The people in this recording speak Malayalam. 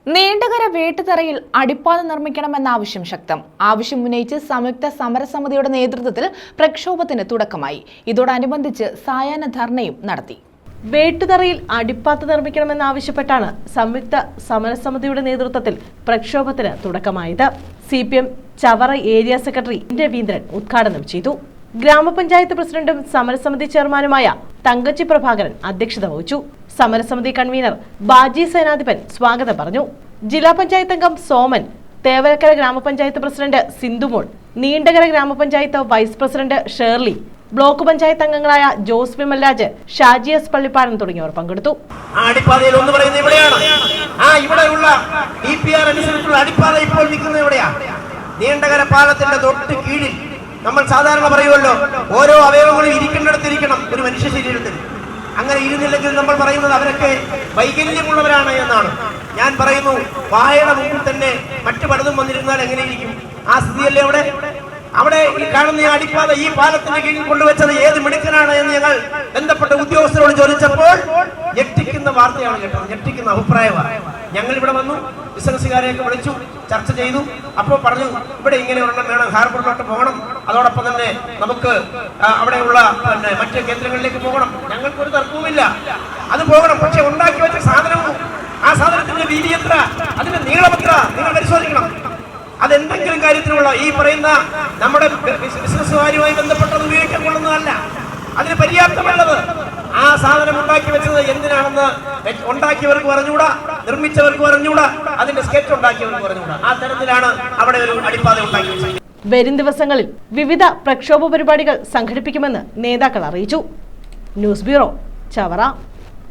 നീണ്ടകര വേട്ടുതറയിൽ അടിപ്പാത നിർമ്മിക്കണമെന്ന ആവശ്യം ശക്തം. ആവശ്യം ഉന്നയിച്ച് സംയുക്ത സമരസമിതിയുടെ നേതൃത്വത്തിൽ പ്രക്ഷോഭത്തിന് തുടക്കമായി. ഇതോടനുബന്ധിച്ച് സായാഹ്ന ധർണയും നടത്തി. വേട്ടുതറയിൽ അടിപ്പാത നിർമ്മിക്കണമെന്നാവശ്യപ്പെട്ടാണ് സംയുക്ത സമരസമിതിയുടെ നേതൃത്വത്തിൽ പ്രക്ഷോഭത്തിന് തുടക്കമായത്. CPM Chavara area secretary Raveendran ഉദ്ഘാടനം ചെയ്തു. ഗ്രാമപഞ്ചായത്ത് പ്രസിഡന്റും സമരസമിതി ചെയർമാനുമായ തങ്കച്ചി പ്രഭാകരൻ അധ്യക്ഷത വഹിച്ചു. സമരസമിതി കൺവീനർ ബാജി സേനാധിപൻ സ്വാഗതം പറഞ്ഞു. ജില്ലാ പഞ്ചായത്ത് അംഗം സോമൻ, തേവലക്കര ഗ്രാമപഞ്ചായത്ത് പ്രസിഡന്റ് സിന്ധുമോൾ, നീണ്ടകര ഗ്രാമപഞ്ചായത്ത് vice president Shirley, block panchayat അംഗങ്ങളായ ജോസ് വിമൽരാജ്, ഷാജി എസ് പള്ളിപ്പാടൻ തുടങ്ങിയവർ പങ്കെടുത്തു. നീണ്ടകര പാലത്തിന്റെ തൊട്ട് കീഴിൽ നമ്മൾ സാധാരണ പറയുമല്ലോ, ഓരോ അവയവങ്ങളും ഇരിക്കേണ്ടിടത്തിരിക്കണം ഒരു മനുഷ്യ ശരീരത്തിൽ. അങ്ങനെ ഇരുന്നില്ലെങ്കിൽ നമ്മൾ പറയുന്നത് അവരൊക്കെ വൈകല്യമുള്ളവരാണ് എന്നാണ്. ഞാൻ പറയുന്നു, വായയുടെ മുമ്പിൽ തന്നെ മറ്റു പലതും വന്നിരുന്നാൽ എങ്ങനെയിരിക്കും? ആ സ്ഥിതിയല്ലേ അവിടെ ഈ കാണുന്ന ഈ അടിപ്പാത ഈ പാലത്തിന് കീഴിൽ കൊണ്ടുവച്ചത് ഏത് മിടുക്കനാണ് എന്ന് ഞങ്ങൾ ബന്ധപ്പെട്ട ഉദ്യോഗസ്ഥരോട് ചോദിച്ചപ്പോൾ ഞെട്ടിക്കുന്ന വാർത്തയാണ് കേട്ടത്, ഞെട്ടിക്കുന്ന അഭിപ്രായമാണ്. ഞങ്ങൾ ഇവിടെ വന്നു, ബിസിനസ്സുകാരെയൊക്കെ വിളിച്ചു, ചർച്ച ചെയ്തു. അപ്പോൾ പറഞ്ഞു, ഇവിടെ ഇങ്ങനെ ഒരെണ്ണം വേണം, ഹാർബറിലോട്ട് പോകണം, അതോടൊപ്പം തന്നെ നമുക്ക് അവിടെയുള്ള മറ്റു കേന്ദ്രങ്ങളിലേക്ക് പോകണം. ഞങ്ങൾക്കൊരു തർക്കവുമില്ല, അത് പോകണം. പക്ഷെ ഉണ്ടാക്കി വെച്ച സാധനവും ആ സാധനത്തിന്റെ വീതി എത്ര, അതിന്റെ നീളം എത്ര നിങ്ങൾ പരിശോധിക്കണം. അതെന്തെങ്കിലും കാര്യത്തിനുള്ള ഈ പറയുന്ന നമ്മുടെ ബിസിനസ്സുകാരുമായി ബന്ധപ്പെട്ടത് ഉപയോഗിക്കാൻ കൊള്ളുന്നതല്ല, അതിന് പര്യാപ്തമുള്ളത്. ആ സാധനം ഉണ്ടാക്കി വെച്ചത് എന്തിനാണെന്ന് ഉണ്ടാക്കിയവർക്ക് പറഞ്ഞുകൂടാ, നിർമ്മിച്ചവർക്ക് പറഞ്ഞുകൂടാ, അതിന്റെ സ്കെച്ച് ഉണ്ടാക്കിയവർക്ക് പറഞ്ഞുകൂടാ. ആ തരത്തിലാണ് അവിടെ ഒരു അടിപ്പാത ഉണ്ടാക്കി വെച്ചത്. വരും ദിവസങ്ങളിൽ വിവിധ പ്രക്ഷോഭ പരിപാടികൾ സംഘടിപ്പിക്കുമെന്ന് നേതാക്കൾ അറിയിച്ചു. News bureau, Chavara.